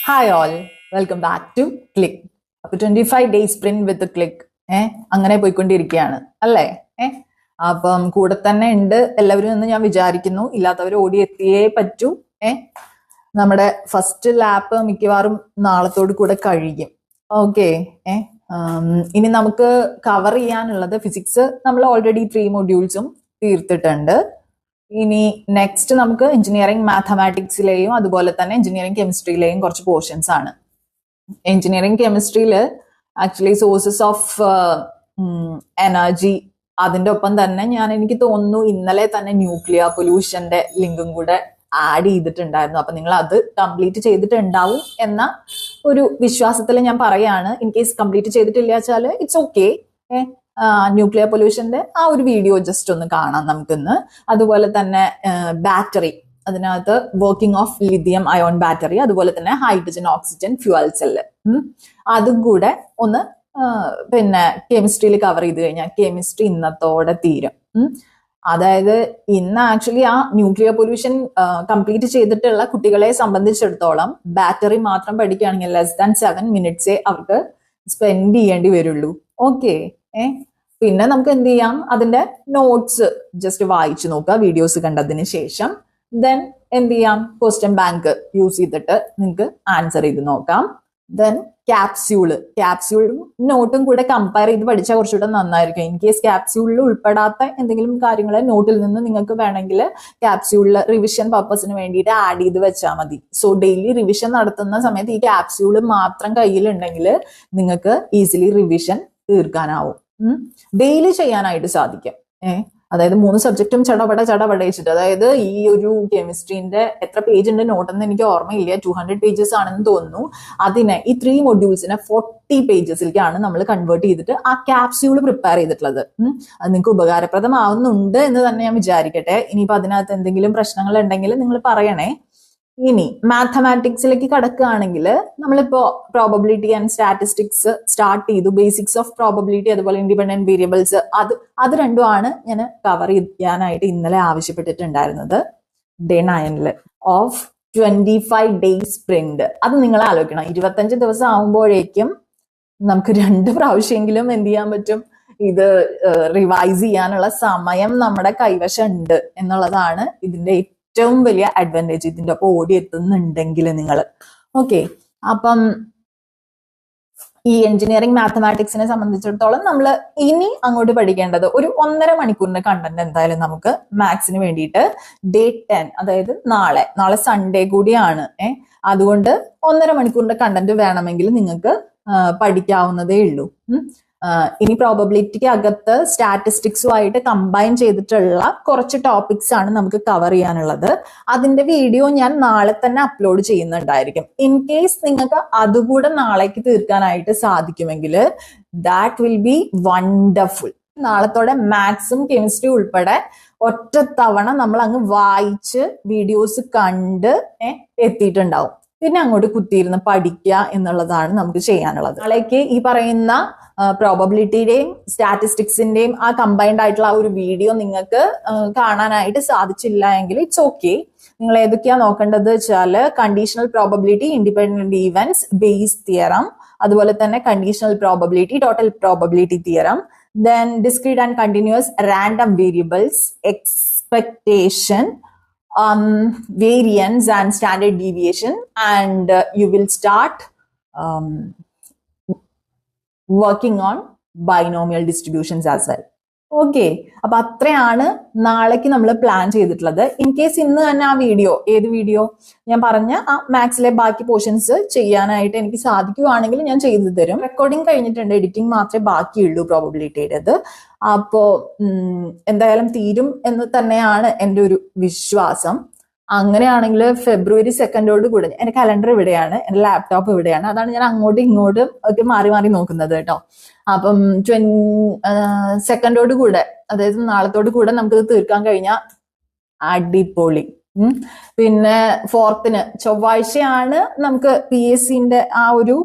Hi all, welcome back to click. അപ്പൊ 25 days sprint വിത്ത് click അങ്ങനെ പോയിക്കൊണ്ടിരിക്കുകയാണ് അല്ലേ? അപ്പം കൂടെ തന്നെ ഉണ്ട് എല്ലാവരും എന്ന് ഞാൻ വിചാരിക്കുന്നു. ഇല്ലാത്തവർ ഓടി എത്തിയേ പറ്റൂ. നമ്മുടെ ഫസ്റ്റ് ലാപ്പ് മിക്കവാറും നാളത്തോട് കൂടെ കഴിയും. ഓക്കെ. ഇനി നമുക്ക് കവർ ചെയ്യാനുള്ളത് ഫിസിക്സ്. നമ്മൾ ഓൾറെഡി 3 മൊഡ്യൂൾസും തീർത്തിട്ടുണ്ട്. ഇനി നെക്സ്റ്റ് നമുക്ക് എഞ്ചിനീയറിംഗ് മാത്തമാറ്റിക്സിലെയും അതുപോലെ തന്നെ എഞ്ചിനീയറിംഗ് കെമിസ്ട്രിയിലെയും കുറച്ച് പോർഷൻസ് ആണ്. എഞ്ചിനീയറിംഗ് കെമിസ്ട്രിയിൽ ആക്ച്വലി സോഴ്സസ് ഓഫ് എനർജി, അതിന്റെ ഒപ്പം തന്നെ എനിക്ക് തോന്നുന്നു ഇന്നലെ തന്നെ ന്യൂക്ലിയർ പൊല്യൂഷന്റെ ലിങ്കും കൂടെ ആഡ് ചെയ്തിട്ടുണ്ടായിരുന്നു. അപ്പൊ നിങ്ങൾ അത് കംപ്ലീറ്റ് ചെയ്തിട്ടുണ്ടാവും എന്ന ഒരു വിശ്വാസത്തിൽ ഞാൻ പറയാണ്. ഇൻ കേസ് കംപ്ലീറ്റ് ചെയ്തിട്ടില്ല വെച്ചാൽ ഇറ്റ്സ് ഓക്കെ. ന്യൂക്ലിയർ പൊല്യൂഷന്റെ ആ ഒരു വീഡിയോ ജസ്റ്റ് ഒന്ന് കാണാം നമുക്കിന്ന്. അതുപോലെ തന്നെ ബാറ്ററി, അതിനകത്ത് working of lithium ion battery, അതുപോലെ തന്നെ ഹൈഡ്രജൻ ഓക്സിജൻ ഫ്യൂവൽ സെല്ല്, അതും കൂടെ ഒന്ന് പിന്നെ കെമിസ്ട്രിയിൽ കവർ ചെയ്ത് കഴിഞ്ഞാൽ കെമിസ്ട്രി ഇന്നത്തോടെ തീരും. അതായത് ഇന്ന് ആക്ച്വലി ആ ന്യൂക്ലിയർ പൊല്യൂഷൻ കംപ്ലീറ്റ് ചെയ്തിട്ടുള്ള കുട്ടികളെ സംബന്ധിച്ചിടത്തോളം ബാറ്ററി മാത്രം പഠിക്കുകയാണെങ്കിൽ ലെസ് ദാൻ 7 മിനിറ്റ്സേ അവർക്ക് സ്പെൻഡ് ചെയ്യേണ്ടി വരുള്ളൂ. ഓക്കെ. പിന്നെ നമുക്ക് എന്ത് ചെയ്യാം, അതിന്റെ നോട്ട്സ് ജസ്റ്റ് വായിച്ചു നോക്കുക വീഡിയോസ് കണ്ടതിന് ശേഷം. ദെൻ എന്ത് ചെയ്യാം, ക്വസ്റ്റ്യൻ ബാങ്ക് യൂസ് ചെയ്തിട്ട് നിങ്ങൾക്ക് ആൻസർ ചെയ്ത് നോക്കാം. ദെൻ ക്യാപ്സ്യൂളും നോട്ടും കൂടെ കമ്പയർ ചെയ്ത് പഠിച്ചാൽ കുറച്ചുകൂടെ നന്നായിരിക്കും. ഇൻ കേസ് ക്യാപ്സ്യൂളിൽ ഉൾപ്പെടാത്ത എന്തെങ്കിലും കാര്യങ്ങൾ നോട്ടിൽ നിന്ന് നിങ്ങൾക്ക് വേണമെങ്കിൽ ക്യാപ്സ്യൂളിൽ റിവിഷൻ പർപ്പസിന് വേണ്ടിയിട്ട് ആഡ് ചെയ്ത് വെച്ചാൽ മതി. സോ ഡെയിലി റിവിഷൻ നടത്തുന്ന സമയത്ത് ഈ ക്യാപ്സ്യൂള് മാത്രം കയ്യിലുണ്ടെങ്കിൽ നിങ്ങൾക്ക് ഈസിലി റിവിഷൻ തീർക്കാനാവും, ഡെയിലി ചെയ്യാനായിട്ട് സാധിക്കും. അതായത് 3 സബ്ജക്റ്റും ചടപടയിച്ചിട്ട്, അതായത് ഈ ഒരു കെമിസ്ട്രീന്റെ എത്ര പേജ് ഉണ്ട് നോട്ടെന്ന് എനിക്ക് ഓർമ്മയില്ല, 200 പേജസ് ആണെന്ന് തോന്നുന്നു. അതിനെ ഈ 3 മൊഡ്യൂൾസിനെ 40 പേജസിലേക്കാണ് നമ്മൾ കൺവേർട്ട് ചെയ്തിട്ട് ആ ക്യാപ്സ്യൂൾ പ്രിപ്പയർ ചെയ്തിട്ടുള്ളത്. അത് നിങ്ങൾക്ക് ഉപകാരപ്രദമാവുന്നുണ്ട് എന്ന് തന്നെ ഞാൻ വിചാരിക്കട്ടെ. ഇനിയിപ്പോ അതിനകത്ത് എന്തെങ്കിലും പ്രശ്നങ്ങൾ ഉണ്ടെങ്കിൽ നിങ്ങൾ പറയണേ. ഇനി മാത്തമാറ്റിക്സിലേക്ക് കടക്കുകയാണെങ്കിൽ നമ്മളിപ്പോ പ്രോബബിലിറ്റി ആൻഡ് സ്റ്റാറ്റിസ്റ്റിക്സ് സ്റ്റാർട്ട് ചെയ്തു. ബേസിക്സ് ഓഫ് പ്രോബബിലിറ്റി അതുപോലെ ഇൻഡിപെൻഡന്റ് വേരിയബിൾസ്, അത് രണ്ടുമാണ് ഞാൻ കവർ ചെയ്യാനായിട്ട് ഇന്നലെ ആവശ്യപ്പെട്ടിട്ടുണ്ടായിരുന്നത്. Day 9 of 25 days sprint. അത് നിങ്ങൾ ആലോചിക്കണം, 25 ദിവസം ആവുമ്പോഴേക്കും നമുക്ക് 2 പ്രാവശ്യമെങ്കിലും എന്ത് ചെയ്യാൻ പറ്റും, ഇത് റിവൈസ് ചെയ്യാനുള്ള സമയം നമ്മുടെ കൈവശം ഉണ്ട് എന്നുള്ളതാണ് ഇതിന്റെ ഏറ്റവും വലിയ അഡ്വാൻറ്റേജ്. ഇതിന്റെ ഒപ്പം ഓടി എത്തുന്നുണ്ടെങ്കിൽ നിങ്ങൾ. ഓക്കെ. അപ്പം ഈ എഞ്ചിനീയറിംഗ് മാത്തമാറ്റിക്സിനെ സംബന്ധിച്ചിടത്തോളം നമ്മൾ ഇനി അങ്ങോട്ട് പഠിക്കേണ്ടത് ഒരു 1.5 മണിക്കൂറിന്റെ കണ്ടന്റ് എന്തായാലും നമുക്ക് മാത്സിന് വേണ്ടിയിട്ട് ഡേ 10, അതായത് നാളെ സൺഡേ കൂടിയാണ്. അതുകൊണ്ട് 1.5 മണിക്കൂറിന്റെ കണ്ടന്റ് വേണമെങ്കിൽ നിങ്ങൾക്ക് പഠിക്കാവുന്നതേ ഉള്ളൂ. ഇനി പ്രോബബിലിറ്റിക്ക് അകത്ത് സ്റ്റാറ്റിസ്റ്റിക്സുമായിട്ട് കമ്പൈൻ ചെയ്തിട്ടുള്ള കുറച്ച് ടോപ്പിക്സ് ആണ് നമുക്ക് കവർ ചെയ്യാനുള്ളത്. അതിന്റെ വീഡിയോ ഞാൻ നാളെ തന്നെ അപ്ലോഡ് ചെയ്യുന്നുണ്ടായിരിക്കും. ഇൻ കേസ് നിങ്ങൾക്ക് അതുകൂടെ നാളേക്ക് തീർക്കാനായിട്ട് സാധിക്കുമെങ്കിൽ ദാറ്റ് വിൽ ബി വണ്ടർഫുൾ. നാളത്തോടെ മാത്സും കെമിസ്ട്രി ഉൾപ്പെടെ ഒറ്റ തവണ നമ്മൾ അങ്ങ് വായിച്ച് വീഡിയോസ് കണ്ട് എത്തിയിട്ടുണ്ടാവും. പിന്നെ അങ്ങോട്ട് കുത്തിയിരുന്ന് പഠിക്കുക എന്നുള്ളതാണ് നമുക്ക് ചെയ്യാനുള്ളത്. നാളേക്ക് ഈ പറയുന്ന പ്രോബബിലിറ്റിയുടെയും സ്റ്റാറ്റിസ്റ്റിക്സിന്റെയും ആ കമ്പൈൻഡ് ആയിട്ടുള്ള ആ ഒരു വീഡിയോ നിങ്ങൾക്ക് കാണാനായിട്ട് സാധിച്ചില്ല എങ്കിൽ ഇറ്റ്സ് ഓക്കെ. നിങ്ങൾ ഏതൊക്കെയാ നോക്കേണ്ടത് വെച്ചാൽ conditional probability, independent events, base theorem, അതുപോലെ തന്നെ conditional probability, total probability theorem, then discrete and continuous random variables, expectation, variance and standard deviation, and you will start working on binomial distributions as well. Okay. അപ്പൊ അത്രയാണ് നാളേക്ക് നമ്മൾ plan ചെയ്തിട്ടുള്ളത്. In case ഇന്ന് തന്നെ ആ വീഡിയോ, ഏത് video ഞാൻ പറഞ്ഞ ആ മാത്സിലെ ബാക്കി പോർഷൻസ് ചെയ്യാനായിട്ട് എനിക്ക് സാധിക്കുവാണെങ്കിൽ ഞാൻ ചെയ്തു തരും. റെക്കോർഡിംഗ് കഴിഞ്ഞിട്ടുണ്ട്, എഡിറ്റിംഗ് മാത്രമേ ബാക്കിയുള്ളൂ പ്രോബബിലിറ്റിയുടേത്. അപ്പോ എന്തായാലും തീരും എന്ന് തന്നെയാണ് എൻ്റെ ഒരു വിശ്വാസം. അങ്ങനെയാണെങ്കിൽ February 2 കൂടെ, എന്റെ കലണ്ടർ ഇവിടെയാണ്, എന്റെ ലാപ്ടോപ്പ് ഇവിടെയാണ്, അതാണ് ഞാൻ അങ്ങോട്ടും ഇങ്ങോട്ടും ഒക്കെ മാറി നോക്കുന്നത് കേട്ടോ. അപ്പം 2 കൂടെ, അതായത് നാളത്തോട് കൂടെ നമുക്കിത് തീർക്കാൻ കഴിഞ്ഞാൽ അടിപൊളി. പിന്നെ 4th ചൊവ്വാഴ്ചയാണ് നമുക്ക് PSCന്റെ ആ ഒരു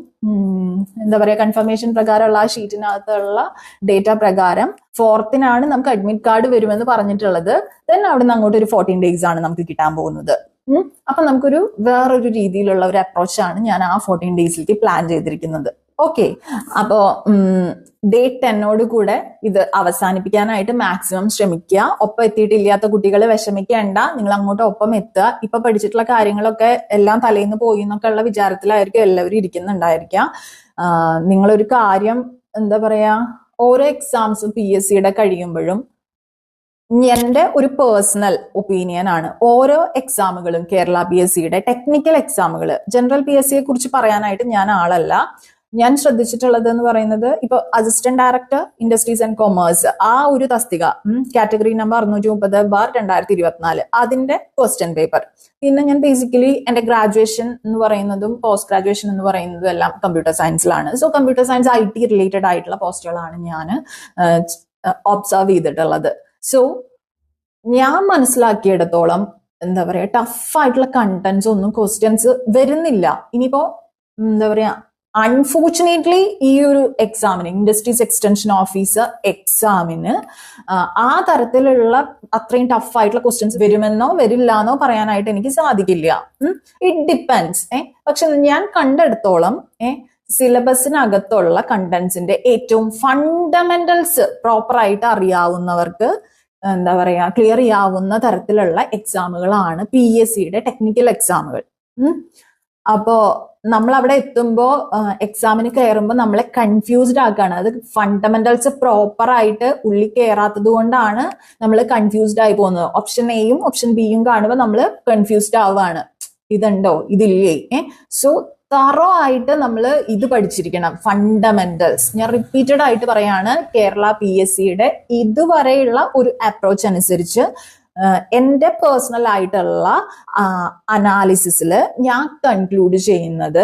എന്താ പറയാ കൺഫർമേഷൻ പ്രകാരമുള്ള ആ ഷീറ്റിനകത്തുള്ള ഡേറ്റ പ്രകാരം 4th നമുക്ക് അഡ്മിറ്റ് കാർഡ് വരുമെന്ന് പറഞ്ഞിട്ടുള്ളത്. ദെൻ അവിടുന്ന് അങ്ങോട്ട് ഒരു 14 days ആണ് നമുക്ക് കിട്ടാൻ പോകുന്നത്. അപ്പൊ നമുക്കൊരു വേറൊരു രീതിയിലുള്ള ഒരു അപ്രോച്ചാണ് ഞാൻ ആ 14 daysലേക്ക് പ്ലാൻ ചെയ്തിരിക്കുന്നത്. ഓക്കെ, അപ്പോ ഡേ 10 കൂടെ ഇത് അവസാനിപ്പിക്കാനായിട്ട് മാക്സിമം ശ്രമിക്കുക. ഒപ്പം എത്തിയിട്ടില്ലാത്ത കുട്ടികൾ വിഷമിക്കേണ്ട, നിങ്ങൾ അങ്ങോട്ട് ഒപ്പം എത്തുക. ഇപ്പൊ പഠിച്ചിട്ടുള്ള കാര്യങ്ങളൊക്കെ എല്ലാം തലേന്ന് പോയി എന്നൊക്കെ ഉള്ള വിചാരത്തിലായിരിക്കും എല്ലാവരും ഇരിക്കുന്നുണ്ടായിരിക്കാം. നിങ്ങളൊരു കാര്യം എന്താ പറയാ, ഓരോ എക്സാംസും PSCയുടെ കഴിയുമ്പോഴും എന്റെ ഒരു പേഴ്സണൽ ഒപ്പീനിയൻ ആണ്, ഓരോ എക്സാമുകളും കേരള PSCയുടെ ടെക്നിക്കൽ എക്സാമുകൾ, ജനറൽ PSCയെ കുറിച്ച് പറയാനായിട്ട് ഞാൻ ആളല്ല. ഞാൻ ശ്രദ്ധിച്ചിട്ടുള്ളത് എന്ന് പറയുന്നത്, ഇപ്പൊ assistant director industries and commerce ആ ഒരു തസ്തിക, കാറ്റഗറി നമ്പർ 630/2024, അതിന്റെ ക്വസ്റ്റ്യൻ പേപ്പർ. പിന്നെ ഞാൻ ബേസിക്കലി എന്റെ ഗ്രാജുവേഷൻ എന്ന് പറയുന്നതും പോസ്റ്റ് ഗ്രാജുവേഷൻ എന്ന് പറയുന്നതും എല്ലാം കമ്പ്യൂട്ടർ സയൻസിലാണ്. So computer science IT related ആയിട്ടുള്ള പോസ്റ്റുകളാണ് ഞാൻ ഒബ്സർവ് ചെയ്തിട്ടുള്ളത്. സോ ഞാൻ മനസ്സിലാക്കിയിടത്തോളം എന്താ പറയാ, ടഫായിട്ടുള്ള കണ്ടന്റ്സ് ഒന്നും ക്വസ്റ്റ്യൻസ് വരുന്നില്ല. ഇനിയിപ്പോ എന്താ പറയാ, അൺഫോർച്ചുനേറ്റ്ലി ഈ ഒരു എക്സാമിന്, ഇൻഡസ്ട്രീസ് എക്സ്റ്റൻഷൻ ഓഫീസർ എക്സാമിന് ആ തരത്തിലുള്ള അത്രയും ടഫായിട്ടുള്ള ക്വസ്റ്റ്യൻസ് വരുമെന്നോ വരില്ലാന്നോ പറയാനായിട്ട് എനിക്ക് സാധിക്കില്ല. It depends. പക്ഷെ ഞാൻ കണ്ടെടുത്തോളം സിലബസിനകത്തുള്ള കണ്ടന്റ്സിന്റെ ഏറ്റവും ഫണ്ടമെന്റൽസ് പ്രോപ്പറായിട്ട് അറിയാവുന്നവർക്ക് എന്താ പറയാ, ക്ലിയർ ചെയ്യാവുന്ന തരത്തിലുള്ള എക്സാമുകളാണ് PSCയുടെ ടെക്നിക്കൽ എക്സാമുകൾ. അപ്പോ നമ്മൾ അവിടെ എത്തുമ്പോൾ എക്സാമിന് കയറുമ്പോൾ നമ്മളെ കൺഫ്യൂസ്ഡ് ആക്കുകയാണ്. അത് ഫണ്ടമെന്റൽസ് പ്രോപ്പർ ആയിട്ട് ഉള്ളിൽ കയറാത്തത് കൊണ്ടാണ് നമ്മൾ കൺഫ്യൂസ്ഡ് ആയി പോകുന്നത്. ഓപ്ഷൻ Aയും ഓപ്ഷൻ Bയും കാണുമ്പോൾ നമ്മൾ കൺഫ്യൂസ്ഡ് ആവുകയാണ്, ഇതുണ്ടോ ഇതില്ലേ. സോ തറോ ആയിട്ട് നമ്മൾ ഇത് പഠിച്ചിരിക്കണം, ഫണ്ടമെന്റൽസ്. ഞാൻ റിപ്പീറ്റഡ് ആയിട്ട് പറയാണ്, കേരള PSCയുടെ ഇതുവരെയുള്ള ഒരു അപ്രോച്ച് അനുസരിച്ച് എന്റെ പേഴ്സണൽ ആയിട്ടുള്ള അനാലിസിസിൽ ഞാൻ കൺക്ലൂഡ് ചെയ്യുന്നത്,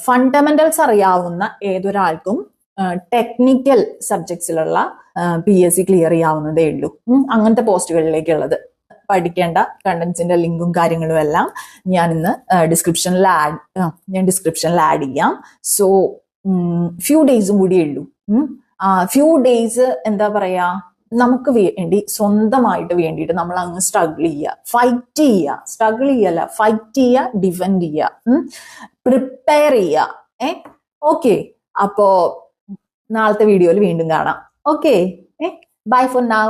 ഫണ്ടമെന്റൽസ് അറിയാവുന്ന ഏതൊരാൾക്കും ടെക്നിക്കൽ സബ്ജക്ട്സിലുള്ള PSC ക്ലിയർ ചെയ്യാവുന്നതേ ഉള്ളൂ. അങ്ങനത്തെ പോസ്റ്റുകളിലേക്കുള്ളത് പഠിക്കേണ്ട കണ്ടന്റ്സിന്റെ ലിങ്കും കാര്യങ്ങളും എല്ലാം ഞാൻ ഇന്ന് ഡിസ്ക്രിപ്ഷനിൽ ആഡ് ചെയ്യാം. സോ ഫ്യൂ ഡേയ്സും കൂടിയേ ഉള്ളൂ. ഫ്യൂ ഡേയ്സ് എന്താ പറയാ, നമുക്ക് വേണ്ടി സ്വന്തമായിട്ട് വേണ്ടിയിട്ട് നമ്മൾ അങ്ങ് സ്ട്രഗിൾ ചെയ്യുക, ഫൈറ്റ് ചെയ്യുക, സ്ട്രഗിൾ ചെയ്യല്ല, ഫൈറ്റ് ചെയ്യുക, ഡിഫെൻഡ് ചെയ്യുക, പ്രിപ്പയർ ചെയ്യുക. ഓക്കെ, അപ്പോ നാളത്തെ വീഡിയോയിൽ വീണ്ടും കാണാം. Okay, bye for now.